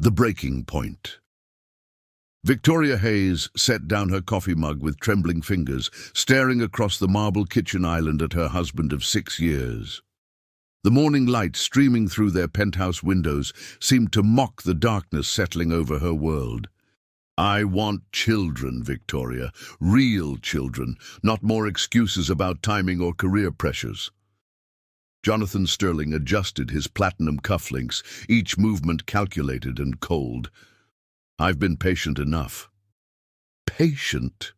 The breaking point. Victoria Hayes set down her coffee mug with trembling fingers, staring across the marble kitchen island at her husband of 6 years. The morning light streaming through their penthouse windows seemed to mock the darkness settling over her world. "I want children, Victoria. Real children, not more excuses about timing or career pressures." Jonathan Sterling adjusted his platinum cufflinks, each movement calculated and cold. "I've been patient enough." "Patient?"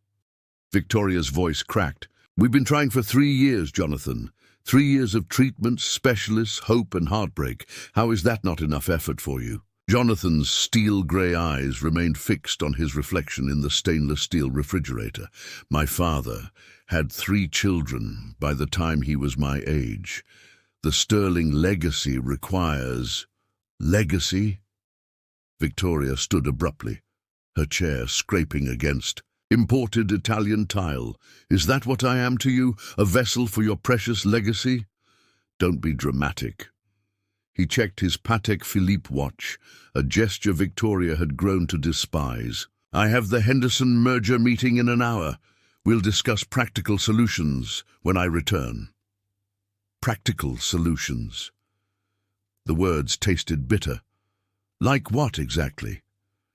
Victoria's voice cracked. "We've been trying for 3 years, Jonathan. 3 years of treatments, specialists, hope and heartbreak. How is that not enough effort for you?" Jonathan's steel-grey eyes remained fixed on his reflection in the stainless steel refrigerator. "My father had 3 children by the time he was my age. The Sterling legacy requires—" "Legacy?" Victoria stood abruptly, her chair scraping against imported Italian tile. "Is that what I am to you, a vessel for your precious legacy?" "Don't be dramatic." He checked his Patek Philippe watch, a gesture Victoria had grown to despise. "I have the Henderson merger meeting in an hour. We'll discuss practical solutions when I return." Practical solutions. The words tasted bitter. Like what exactly?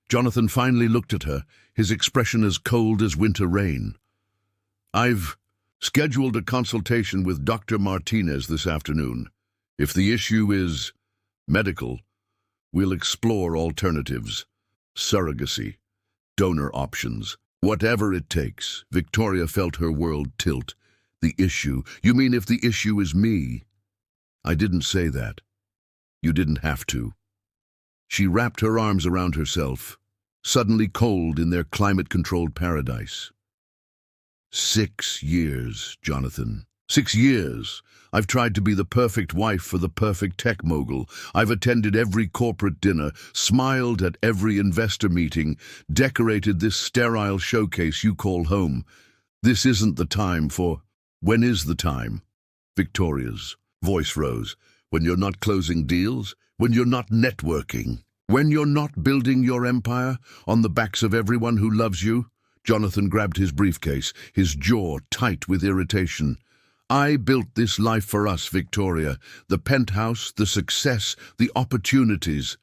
Jonathan finally looked at her, his expression as cold as winter rain. "I've scheduled a consultation with Dr. Martinez this afternoon. If the issue is medical, we'll explore alternatives, surrogacy, donor options, whatever it takes." Victoria felt her world tilt. "The issue? You mean if the issue is me?" "I didn't say that. You didn't have to." She wrapped her arms around herself, suddenly cold in their climate-controlled paradise. 6 years, Jonathan. 6 years. I've tried to be the perfect wife for the perfect tech mogul. I've attended every corporate dinner, smiled at every investor meeting, decorated this sterile showcase you call home. This isn't the time for... When is the time? Victoria's voice rose. When you're not closing deals? When you're not networking? When you're not building your empire on the backs of everyone who loves you? Jonathan grabbed his briefcase, his jaw tight with irritation. "I built this life for us, Victoria. The penthouse, the success, the opportunities.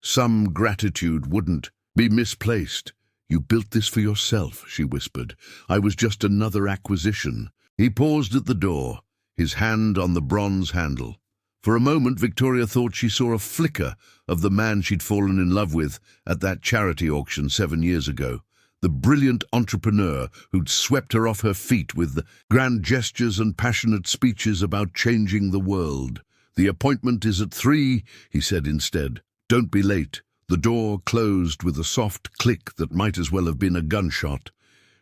Some gratitude wouldn't be misplaced. You built this for yourself," she whispered. "I was just another acquisition." He paused at the door, his hand on the bronze handle. For a moment, Victoria thought she saw a flicker of the man she'd fallen in love with at that charity auction 7 years ago. The brilliant entrepreneur who'd swept her off her feet with grand gestures and passionate speeches about changing the world. "The appointment is at 3, he said instead. "Don't be late." The door closed with a soft click that might as well have been a gunshot.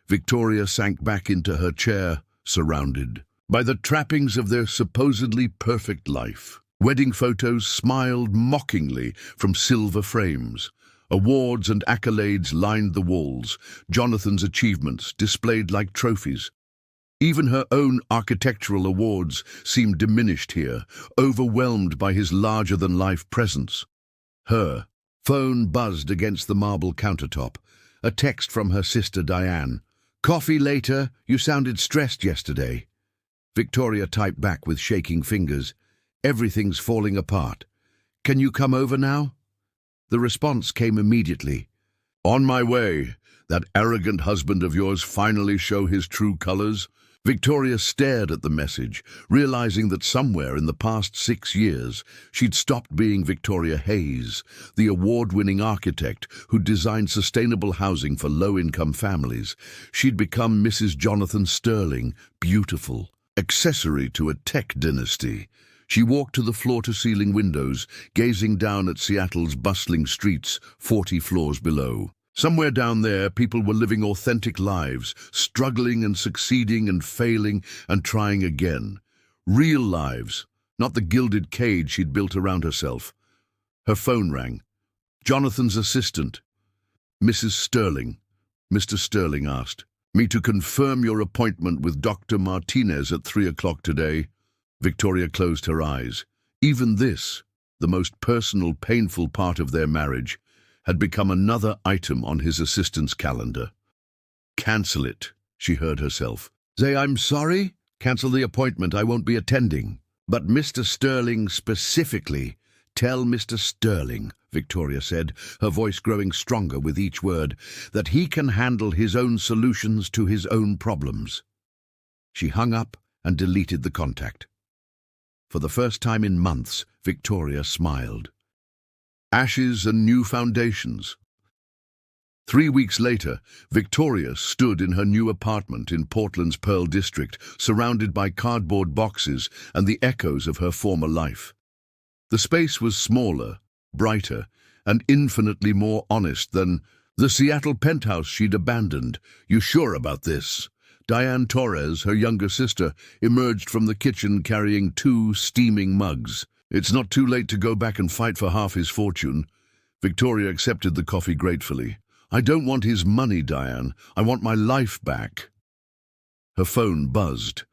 Victoria sank back into her chair, surrounded by the trappings of their supposedly perfect life. Wedding photos smiled mockingly from silver frames. Awards and accolades lined the walls, Jonathan's achievements displayed like trophies. Even her own architectural awards seemed diminished here, overwhelmed by his larger-than-life presence. Her phone buzzed against the marble countertop. A text from her sister Diane. "Coffee later? You sounded stressed yesterday." Victoria typed back with shaking fingers. "Everything's falling apart. Can you come over now?" The response came immediately. "On my way. That arrogant husband of yours finally show his true colors?" Victoria stared at the message, realizing that somewhere in the past 6 years she'd stopped being Victoria Hayes, the award-winning architect who designed sustainable housing for low-income families. She'd become Mrs. Jonathan Sterling, beautiful, accessory to a tech dynasty. She walked to the floor-to-ceiling windows, gazing down at Seattle's bustling streets 40 floors below. Somewhere down there, people were living authentic lives, struggling and succeeding and failing and trying again. Real lives, not the gilded cage she'd built around herself. Her phone rang. Jonathan's assistant. "Mrs. Sterling," Mr. Sterling asked. "Me to confirm your appointment with Dr. Martinez at 3 o'clock today." Victoria closed her eyes. Even this, the most personal, painful part of their marriage, had become another item on his assistant's calendar. "Cancel it," she heard herself. "Say I'm sorry? Cancel the appointment, I won't be attending." "But Mr. Sterling specifically." "Tell Mr. Sterling," Victoria said, her voice growing stronger with each word, "that he can handle his own solutions to his own problems." She hung up and deleted the contact. For the first time in months, Victoria smiled. Ashes and new foundations. 3 weeks later, Victoria stood in her new apartment in Portland's Pearl District, surrounded by cardboard boxes and the echoes of her former life. The space was smaller, brighter, and infinitely more honest than the Seattle penthouse she'd abandoned. "You sure about this?" Diane Torres, her younger sister, emerged from the kitchen carrying 2 steaming mugs. "It's not too late to go back and fight for half his fortune." Victoria accepted the coffee gratefully. "I don't want his money, Diane. I want my life back." Her phone buzzed.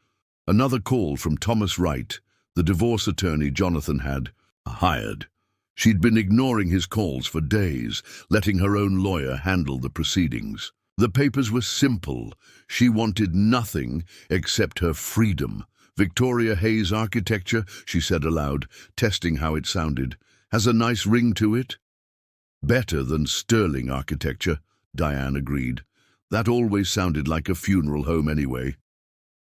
Another call from Thomas Wright, the divorce attorney Jonathan had hired. She'd been ignoring his calls for days, letting her own lawyer handle the proceedings. The papers were simple. She wanted nothing except her freedom. "Victoria Hayes architecture," she said aloud, testing how it sounded, "has a nice ring to it." "Better than Sterling architecture," Diane agreed. "That always sounded like a funeral home anyway."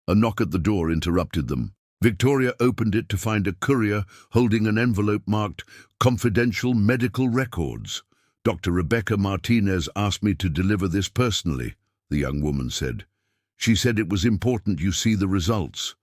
A knock at the door interrupted them. Victoria opened it to find a courier holding an envelope marked "Confidential Medical Records." "Dr. Rebecca Martinez asked me to deliver this personally," the young woman said. "She said it was important you see the results."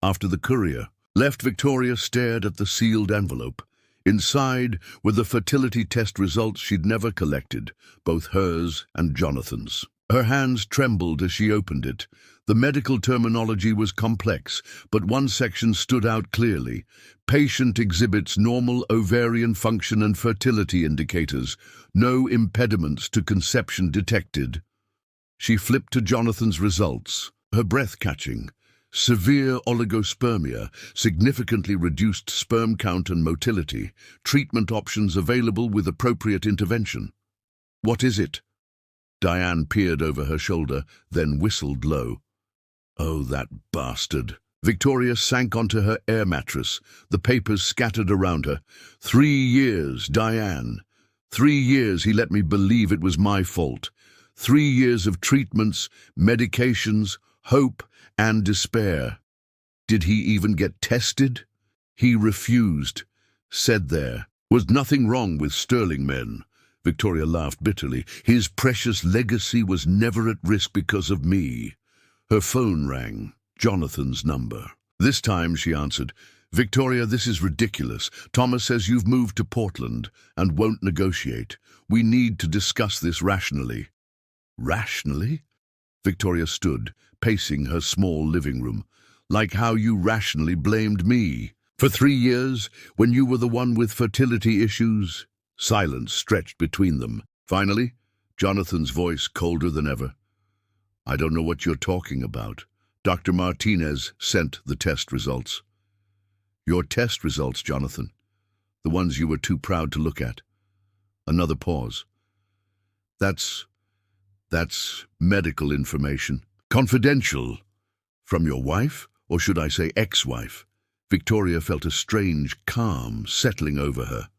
After the courier left, Victoria stared at the sealed envelope. Inside were the fertility test results she'd never collected, both hers and Jonathan's. Her hands trembled as she opened it. The medical terminology was complex, but one section stood out clearly. "Patient exhibits normal ovarian function and fertility indicators. No impediments to conception detected." She flipped to Jonathan's results, her breath catching. "Severe oligospermia, significantly reduced sperm count and motility. Treatment options available with appropriate intervention." "What is it?" Diane peered over her shoulder, then whistled low. "Oh, that bastard." Victoria sank onto her air mattress, the papers scattered around her. 3 years, Diane. 3 years he let me believe it was my fault. 3 years of treatments, medications, hope, and despair. Did he even get tested? He refused. Said there was nothing wrong with Sterling men. Victoria laughed bitterly. His precious legacy was never at risk because of me. Her phone rang. Jonathan's number. "This time," she answered. "Victoria, this is ridiculous. Thomas says you've moved to Portland and won't negotiate. We need to discuss this rationally." "Rationally?" Victoria stood, pacing her small living room. "Like how you rationally blamed me. For 3 years, when you were the one with fertility issues." Silence stretched between them. Finally, Jonathan's voice colder than ever. "I don't know what you're talking about. Dr. Martinez sent the test results." "Your test results, Jonathan. The ones you were too proud to look at." Another pause. That's medical information. Confidential. From your wife, or should I say ex-wife?" Victoria felt a strange calm settling over her.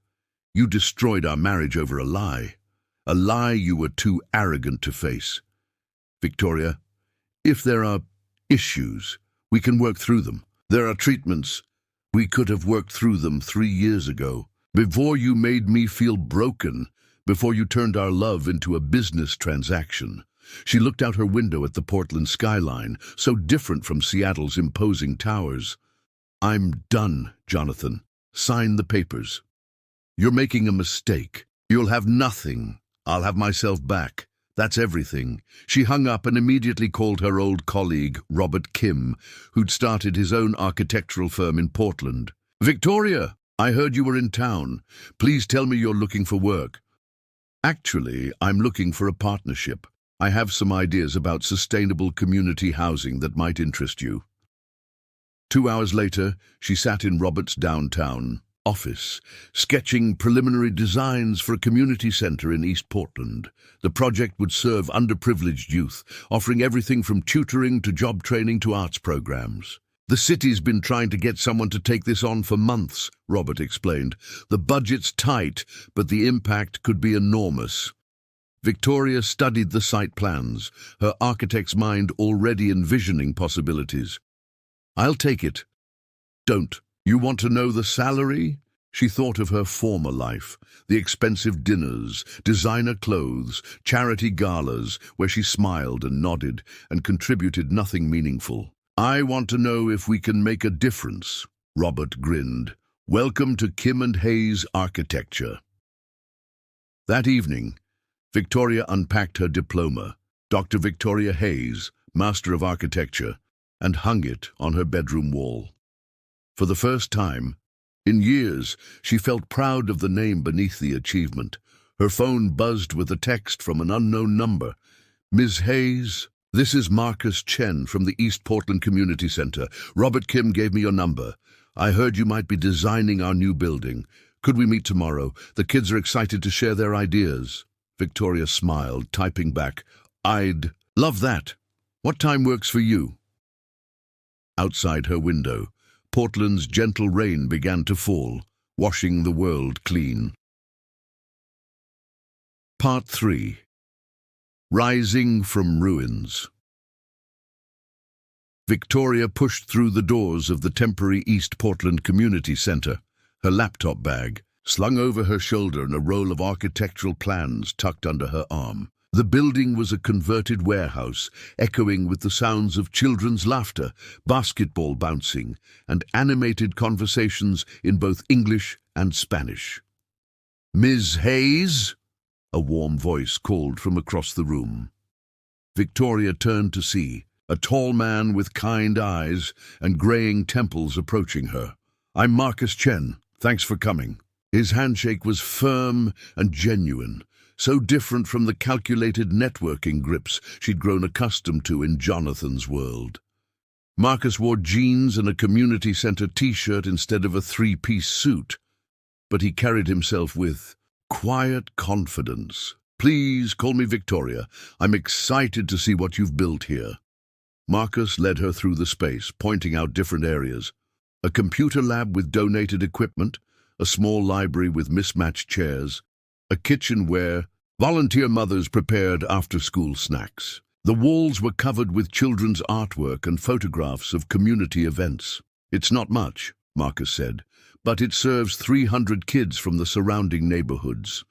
"You destroyed our marriage over a lie you were too arrogant to face." "Victoria, if there are issues, we can work through them. There are treatments. We could have worked through them 3 years ago, before you made me feel broken, before you turned our love into a business transaction." She looked out her window at the Portland skyline, so different from Seattle's imposing towers. "I'm done, Jonathan. Sign the papers." "You're making a mistake. You'll have nothing. I'll have myself back. That's everything." She hung up and immediately called her old colleague, Robert Kim, who'd started his own architectural firm in Portland. "Victoria, I heard you were in town. Please tell me you're looking for work." "Actually, I'm looking for a partnership. I have some ideas about sustainable community housing that might interest you." 2 hours later, she sat in Robert's downtown office, sketching preliminary designs for a community center in East Portland. The project would serve underprivileged youth, offering everything from tutoring to job training to arts programs. The city's been trying to get someone to take this on for months, Robert explained. The budget's tight, but the impact could be enormous. Victoria studied the site plans, her architect's mind already envisioning possibilities. I'll take it. Don't. You want to know the salary? She thought of her former life, the expensive dinners, designer clothes, charity galas, where she smiled and nodded and contributed nothing meaningful. I want to know if we can make a difference, Robert grinned. Welcome to Kim and Hayes Architecture. That evening, Victoria unpacked her diploma, Dr. Victoria Hayes, Master of Architecture, and hung it on her bedroom wall. For the first time, in years, she felt proud of the name beneath the achievement. Her phone buzzed with a text from an unknown number. Ms. Hayes, this is Marcus Chen from the East Portland Community Center. Robert Kim gave me your number. I heard you might be designing our new building. Could we meet tomorrow? The kids are excited to share their ideas. Victoria smiled, typing back, I'd love that. What time works for you? Outside her window, Portland's gentle rain began to fall, washing the world clean. Part 3. Rising from Ruins. Victoria pushed through the doors of the temporary East Portland Community Center, her laptop bag slung over her shoulder and a roll of architectural plans tucked under her arm. The building was a converted warehouse, echoing with the sounds of children's laughter, basketball bouncing, and animated conversations in both English and Spanish. Ms. Hayes? A warm voice called from across the room. Victoria turned to see a tall man with kind eyes and graying temples approaching her. I'm Marcus Chen. Thanks for coming. His handshake was firm and genuine, so different from the calculated networking grips she'd grown accustomed to in Jonathan's world. Marcus wore jeans and a community center t-shirt instead of a three-piece suit, but he carried himself with quiet confidence. Please call me Victoria. I'm excited to see what you've built here. Marcus led her through the space, pointing out different areas. A computer lab with donated equipment, a small library with mismatched chairs, a kitchen where volunteer mothers prepared after-school snacks. The walls were covered with children's artwork and photographs of community events. It's not much, Marcus said, but it serves 300 kids from the surrounding neighborhoods.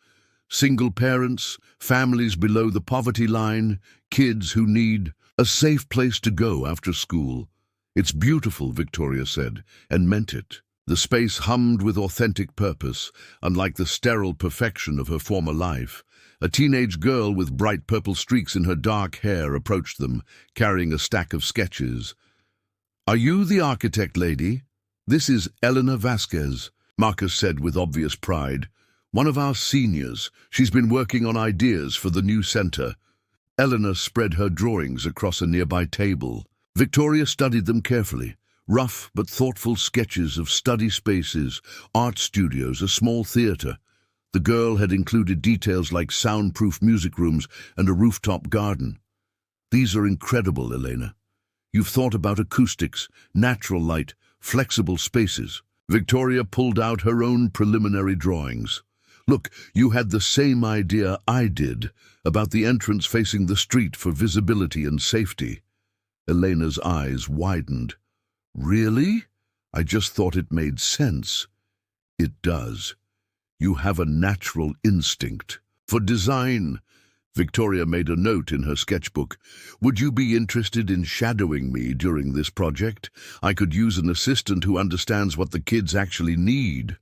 Single parents, families below the poverty line, kids who need a safe place to go after school. It's beautiful, Victoria said, and meant it. The space hummed with authentic purpose, unlike the sterile perfection of her former life. A teenage girl with bright purple streaks in her dark hair approached them, carrying a stack of sketches. Are you the architect lady? This is Elena Vasquez, Marcus said with obvious pride. One of our seniors. She's been working on ideas for the new center. Elena spread her drawings across a nearby table. Victoria studied them carefully. Rough but thoughtful sketches of study spaces, art studios, a small theater. The girl had included details like soundproof music rooms and a rooftop garden. These are incredible, Elena. You've thought about acoustics, natural light, flexible spaces. Victoria pulled out her own preliminary drawings. Look, you had the same idea I did about the entrance facing the street for visibility and safety. Elena's eyes widened. Really? I just thought it made sense. It does. You have a natural instinct for design. Victoria made a note in her sketchbook. Would you be interested in shadowing me during this project? I could use an assistant who understands what the kids actually need.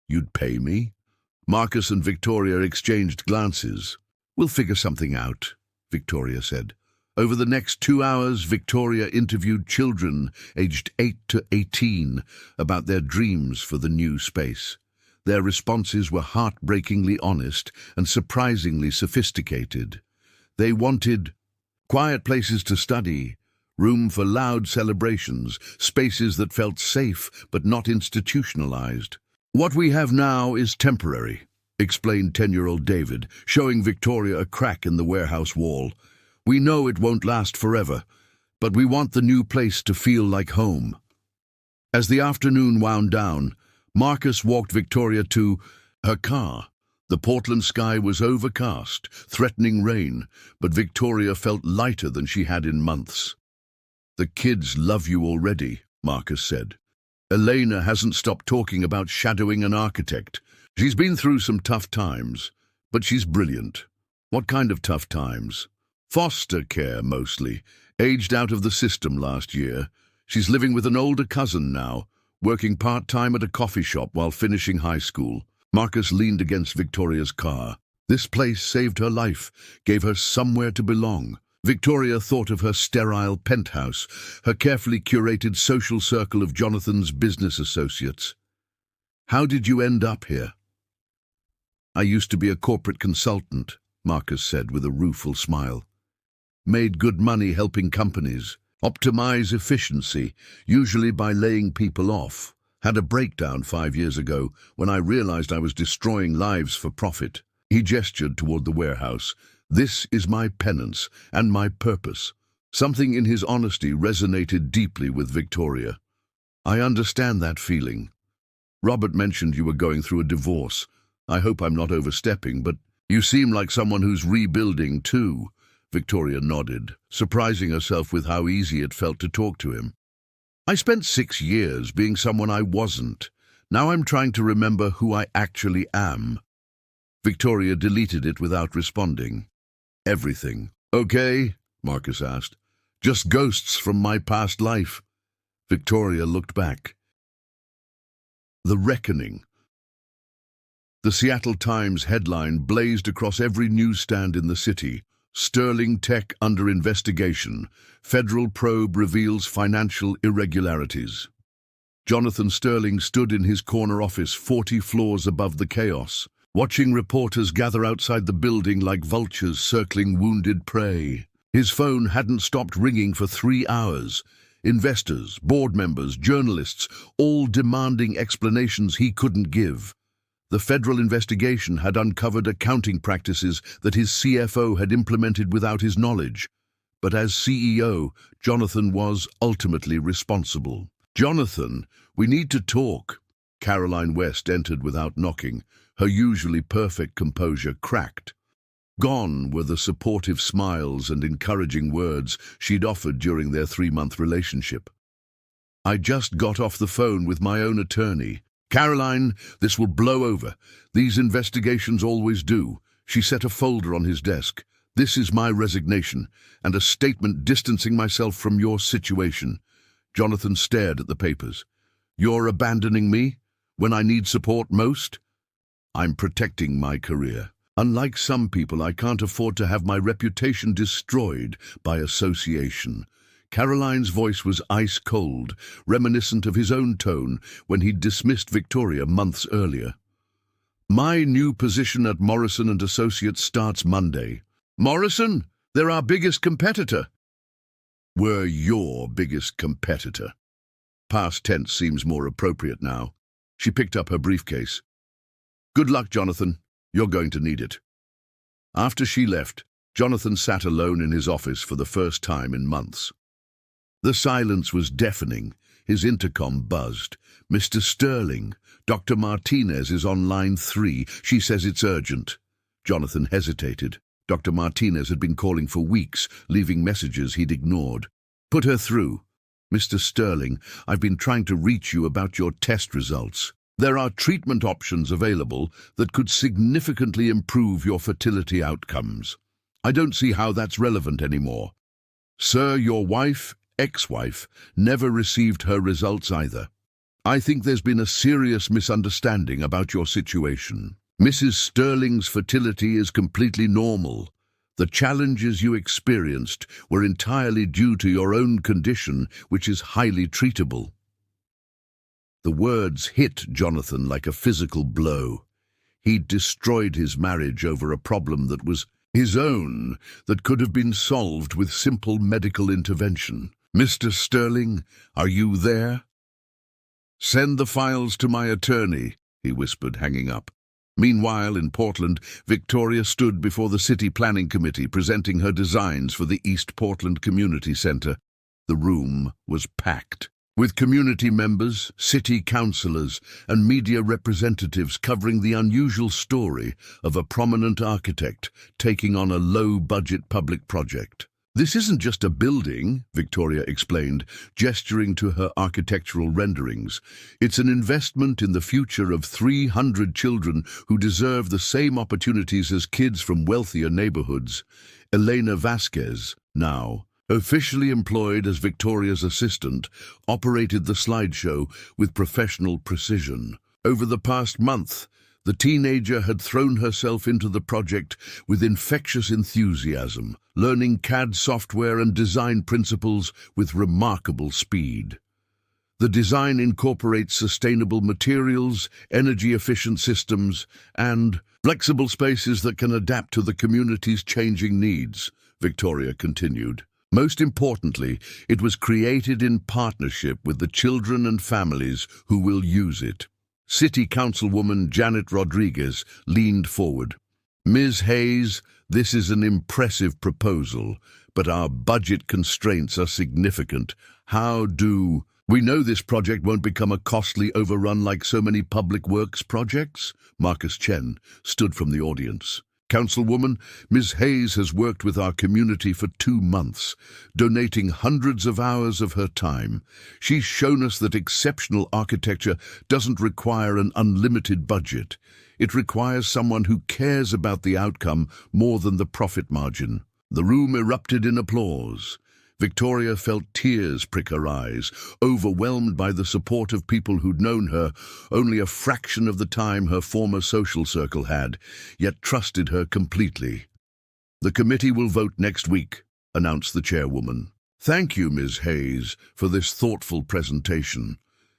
You'd pay me? Marcus and Victoria exchanged glances. We'll figure something out, Victoria said. Over the next 2 hours, Victoria interviewed children aged 8 to 18 about their dreams for the new space. Their responses were heartbreakingly honest and surprisingly sophisticated. They wanted quiet places to study, room for loud celebrations, spaces that felt safe but not institutionalized. "What we have now is temporary," explained 10-year-old David, showing Victoria a crack in the warehouse wall. "We know it won't last forever, but we want the new place to feel like home." As the afternoon wound down, Marcus walked Victoria to her car. The Portland sky was overcast, threatening rain, but Victoria felt lighter than she had in months. "The kids love you already," Marcus said. "Elena hasn't stopped talking about shadowing an architect. She's been through some tough times, but she's brilliant." "What kind of tough times?" "Foster care, mostly. Aged out of the system last year. She's living with an older cousin now, working part-time at a coffee shop while finishing high school." Marcus leaned against Victoria's car. This place saved her life, gave her somewhere to belong. Victoria thought of her sterile penthouse, her carefully curated social circle of Jonathan's business associates. "How did you end up here?" "I used to be a corporate consultant," Marcus said with a rueful smile. "Made good money helping companies optimize efficiency, usually by laying people off. Had a breakdown 5 years ago when I realized I was destroying lives for profit." He gestured toward the warehouse. "This is my penance and my purpose." Something in his honesty resonated deeply with Victoria. "I understand that feeling. Robert mentioned you were going through a divorce. I hope I'm not overstepping, but you seem like someone who's rebuilding too." Victoria nodded, surprising herself with how easy it felt to talk to him. "I spent 6 years being someone I wasn't. Now I'm trying to remember who I actually am." Victoria deleted it without responding. "Everything okay?" Marcus asked. "Just ghosts from my past life." Victoria looked back. The Reckoning. The Seattle Times headline blazed across every newsstand in the city. "Sterling Tech under investigation. Federal probe reveals financial irregularities." Jonathan Sterling stood in his corner office 40 floors above the chaos, watching reporters gather outside the building like vultures circling wounded prey. His phone hadn't stopped ringing for 3 hours. Investors, board members, journalists, all demanding explanations he couldn't give. The federal investigation had uncovered accounting practices that his CFO had implemented without his knowledge. But as CEO, Jonathan was ultimately responsible. "Jonathan, we need to talk." Caroline West entered without knocking. Her usually perfect composure cracked. Gone were the supportive smiles and encouraging words she'd offered during their 3-month relationship. "I just got off the phone with my own attorney." "Caroline, this will blow over. These investigations always do." She set a folder on his desk. "This is my resignation, and a statement distancing myself from your situation." Jonathan stared at the papers. "You're abandoning me when I need support most?" "I'm protecting my career. Unlike some people, I can't afford to have my reputation destroyed by association." Caroline's voice was ice-cold, reminiscent of his own tone when he'd dismissed Victoria months earlier. "My new position at Morrison & Associates starts Monday." "Morrison? They're our biggest competitor." "We're your biggest competitor." Past tense seems more appropriate now. She picked up her briefcase. "Good luck, Jonathan. You're going to need it." After she left, Jonathan sat alone in his office for the first time in months. The silence was deafening. His intercom buzzed. "Mr. Sterling, Dr. Martinez is on line 3. She says it's urgent." Jonathan hesitated. Dr. Martinez had been calling for weeks, leaving messages he'd ignored. "Put her through." "Mr. Sterling, I've been trying to reach you about your test results. There are treatment options available that could significantly improve your fertility outcomes." "I don't see how that's relevant anymore." "Sir, your wife, ex-wife, never received her results either. I think there's been a serious misunderstanding about your situation. Mrs. Sterling's fertility is completely normal. The challenges you experienced were entirely due to your own condition, which is highly treatable." The words hit Jonathan like a physical blow. He'd destroyed his marriage over a problem that was his own, that could have been solved with simple medical intervention. "Mr. Sterling, are you there?" "Send the files to my attorney," he whispered, hanging up. Meanwhile, in Portland, Victoria stood before the City Planning Committee presenting her designs for the East Portland Community Center. The room was packed, with community members, city councillors, and media representatives covering the unusual story of a prominent architect taking on a low-budget public project. "This isn't just a building," Victoria explained, gesturing to her architectural renderings. "It's an investment in the future of 300 children who deserve the same opportunities as kids from wealthier neighborhoods." Elena Vasquez, now officially employed as Victoria's assistant, operated the slideshow with professional precision. Over the past month, the teenager had thrown herself into the project with infectious enthusiasm, learning CAD software and design principles with remarkable speed. The design incorporates sustainable materials, energy-efficient systems, and flexible spaces that can adapt to the community's changing needs, Victoria continued. Most importantly, it was created in partnership with the children and families who will use it. City Councilwoman Janet Rodriguez leaned forward. "Ms. Hayes, this is an impressive proposal, but our budget constraints are significant. We know this project won't become a costly overrun like so many public works projects?" Marcus Chen stood from the audience. "Councilwoman, Ms. Hayes has worked with our community for 2 months, donating hundreds of hours of her time. She's shown us that exceptional architecture doesn't require an unlimited budget. It requires someone who cares about the outcome more than the profit margin." The room erupted in applause. Victoria felt tears prick her eyes, overwhelmed by the support of people who'd known her only a fraction of the time her former social circle had, yet trusted her completely. "The committee will vote next week," announced the chairwoman. "Thank you, Ms. Hayes, for this thoughtful presentation."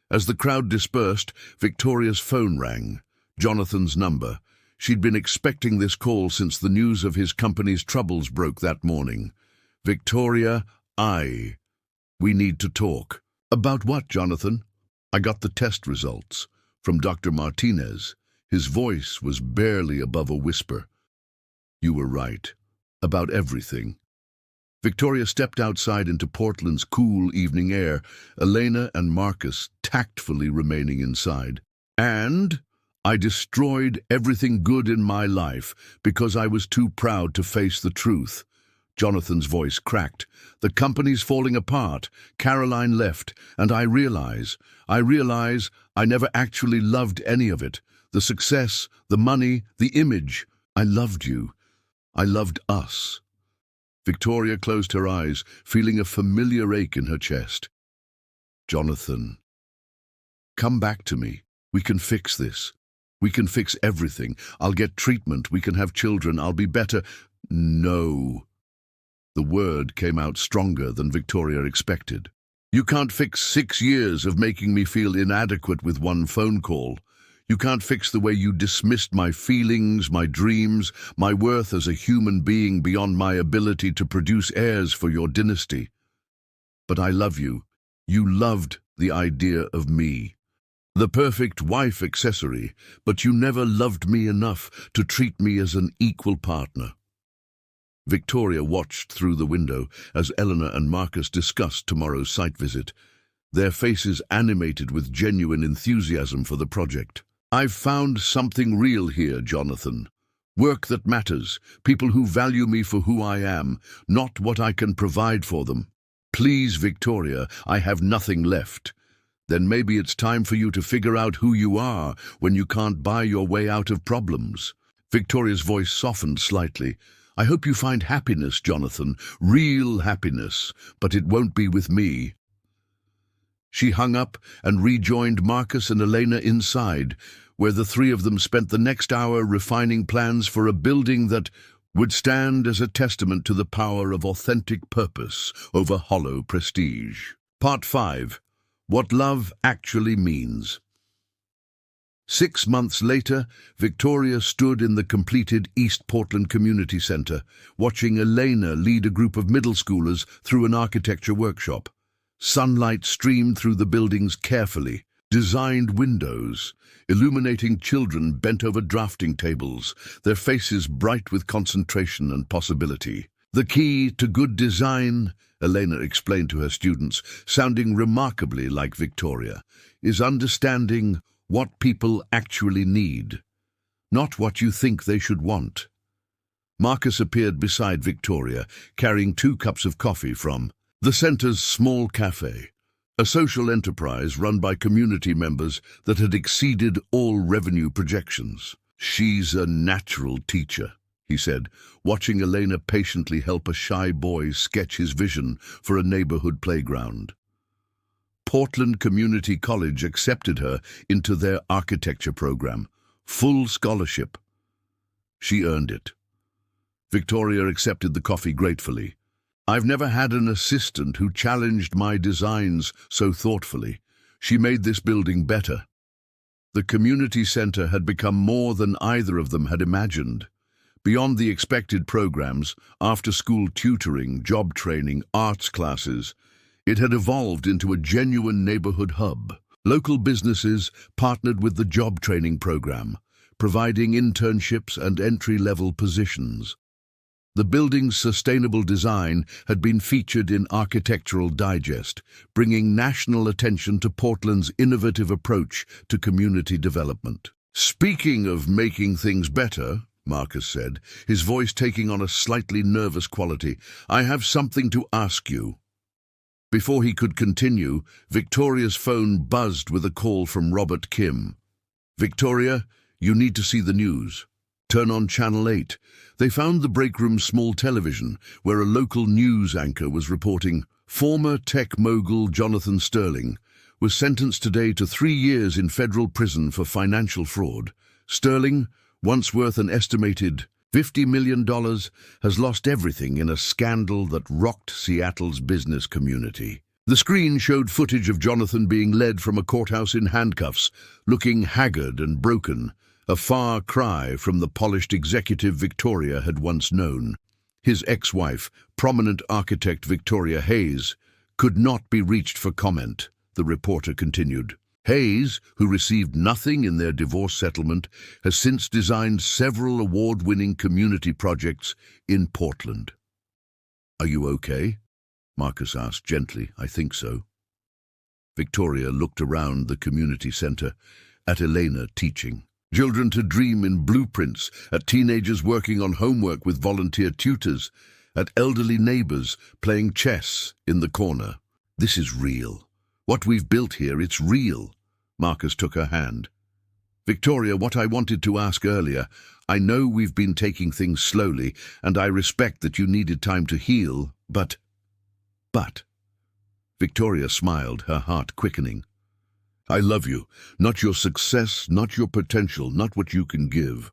As the crowd dispersed, Victoria's phone rang. Jonathan's number. She'd been expecting this call since the news of his company's troubles broke that morning. "Victoria, we need to talk." "About what, Jonathan?" "I got the test results from Dr. Martinez." His voice was barely above a whisper. "You were right. About everything." Victoria stepped outside into Portland's cool evening air, Elena and Marcus tactfully remaining inside. "And I destroyed everything good in my life because I was too proud to face the truth." Jonathan's voice cracked. "The company's falling apart. Caroline left, and I realize I never actually loved any of it. The success, the money, the image. I loved you. I loved us." Victoria closed her eyes, feeling a familiar ache in her chest. "Jonathan, come back to me. We can fix this. We can fix everything. I'll get treatment. We can have children. I'll be better." "No." The word came out stronger than Victoria expected. "You can't fix 6 years of making me feel inadequate with one phone call. You can't fix the way you dismissed my feelings, my dreams, my worth as a human being beyond my ability to produce heirs for your dynasty. But I love you. You loved the idea of me. The perfect wife accessory, but you never loved me enough to treat me as an equal partner." Victoria watched through the window as Eleanor and Marcus discussed tomorrow's site visit, their faces animated with genuine enthusiasm for the project. "I've found something real here, Jonathan. Work that matters, people who value me for who I am, not what I can provide for them. Please, Victoria, I have nothing left." "Then maybe it's time for you to figure out who you are when you can't buy your way out of problems." Victoria's voice softened slightly. "I hope you find happiness, Jonathan, real happiness, but it won't be with me." She hung up and rejoined Marcus and Elena inside, where the 3 of them spent the next hour refining plans for a building that would stand as a testament to the power of authentic purpose over hollow prestige. Part 5. What Love Actually Means. 6 months later, Victoria stood in the completed East Portland Community Center, watching Elena lead a group of middle schoolers through an architecture workshop. Sunlight streamed through the buildings carefully, Designed windows, illuminating children bent over drafting tables, their faces bright with concentration and possibility. The key to good design, Elena explained to her students, sounding remarkably like Victoria, is understanding what people actually need, not what you think they should want. Marcus appeared beside Victoria, carrying 2 cups of coffee from the center's small cafe, a social enterprise run by community members that had exceeded all revenue projections. "She's a natural teacher," he said, watching Elena patiently help a shy boy sketch his vision for a neighborhood playground. Portland Community College accepted her into their architecture program, full scholarship. She earned it. Victoria accepted the coffee gratefully. "I've never had an assistant who challenged my designs so thoughtfully. She made this building better." The community center had become more than either of them had imagined. Beyond the expected programs, after-school tutoring, job training, arts classes, it had evolved into a genuine neighborhood hub. Local businesses partnered with the job training program, providing internships and entry-level positions. The building's sustainable design had been featured in Architectural Digest, bringing national attention to Portland's innovative approach to community development. "Speaking of making things better," Marcus said, his voice taking on a slightly nervous quality, "I have something to ask you." Before he could continue, Victoria's phone buzzed with a call from Robert Kim. "Victoria, you need to see the news. Turn on Channel 8. They found the break room small television, where a local news anchor was reporting former tech mogul Jonathan Sterling was sentenced today to 3 years in federal prison for financial fraud. Sterling, once worth an estimated $50 million, has lost everything in a scandal that rocked Seattle's business community. The screen showed footage of Jonathan being led from a courthouse in handcuffs, looking haggard and broken, a far cry from the polished executive Victoria had once known. His ex-wife, prominent architect Victoria Hayes, could not be reached for comment, the reporter continued. Hayes, who received nothing in their divorce settlement, has since designed several award-winning community projects in Portland. "Are you okay?" Marcus asked gently. "I think so." Victoria looked around the community center, at Elena teaching. Children to dream in blueprints, at teenagers working on homework with volunteer tutors, at elderly neighbors playing chess in the corner. "This is real. What we've built here, it's real." Marcus took her hand. "Victoria, what I wanted to ask earlier, I know we've been taking things slowly, and I respect that you needed time to heal, but... Victoria smiled, her heart quickening. "I love you. Not your success, not your potential, not what you can give.